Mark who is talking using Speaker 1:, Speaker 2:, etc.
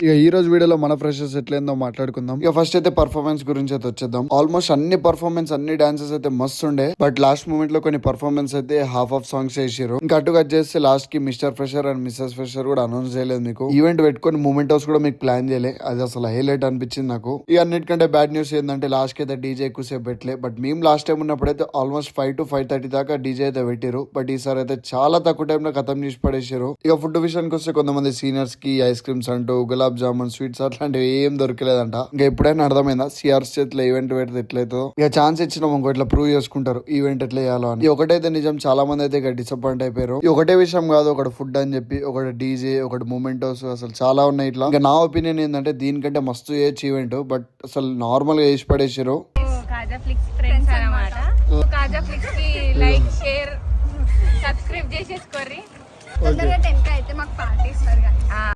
Speaker 1: ఇక ఈ రోజు వీడియోలో మన ఫ్రెషర్స్ ఎట్లేందో మాట్లాడుకుందాం. ఇక ఫస్ట్ అయితే పర్ఫార్మెన్స్ గురించి అయితే వచ్చేద్దాం. ఆల్మోస్ట్ అన్ని పర్ఫార్మెన్స్ అన్ని డాన్సెస్ అయితే మస్తు ఉండే, బట్ లాస్ట్ మూమెంట్ లో కొన్ని పర్ఫార్మెన్స్ అయితే హాఫ్ ఆఫ్ సాంగ్స్ వేసారు. ఇంకా అటు కట్ చేస్తే లాస్ట్ కి Mr fresher and Mrs fresher కూడా అనౌన్స్ చేయలేదు. మీకు ఈవెంట్ పెట్టుకుని మూమెంట్ హౌస్ కూడా మీకు ప్లాన్ చేయలే, అది అసలు హైలైట్ అనిపించింది నాకు. ఇక అన్నిటికంటే బ్యాడ్ న్యూస్ ఏంటంటే లాస్ట్ కి అయితే డీజే ఎక్కువసేపు పెట్టలే, బట్ మేము లాస్ట్ టైం ఉన్నప్పుడైతే ఆల్మోస్ట్ 5 to 5:30 దాకా డీజే అయితే పెట్టారు. బట్ ఈసారి అయితే చాలా తక్కువ టైం లో ఖతం చేసి పడేసారు. ఇక ఫుడ్ విషయానికి వస్తే కొంతమంది సీనియర్స్ కి ఐస్ క్రీమ్స్ అంటూ గులాబ్ జామున్ స్వీట్స్ అట్లాంటివి ఏం దొరకలేదంట. ఇంకా ఎప్పుడైనా అర్థమైందా సిఆర్స్ చేతిలో ఈవెంట్ పెడితే ఎట్లయితే ఇక ఛాన్స్ ఇచ్చినాం ఇంకో ఇట్లా ప్రూవ్ చేసుకుంటారు ఈవెంట్ ఎట్లా చేయాలో అని. ఒకటైతే నిజం, చాలా మంది అయితే ఇక డిసప్పాయింట్ అయిపోయారు. ఒకటే విషయం కాదు, ఒకటి ఫుడ్ అని చెప్పి, ఒకటి డీజే, ఒకటి మూమెంటోస్, అసలు చాలా ఉన్నాయి ఇట్లా. ఇంకా నా ఒపీనియన్ ఏంటంటే దీనికంటే మస్తు చేయొచ్చు ఈవెంట్, బట్ అసలు నార్మల్ గా వేసి పడేసారు.
Speaker 2: కాజా ఫ్లిక్స్ ఫ్రెండ్స్ అన్నమాట. కాజా ఫ్లిక్స్ కి లైక్ షేర్ సబ్స్క్రైబ్ చేసేసుకోర్రి.
Speaker 3: తొందరగా 10K అయితే మాకు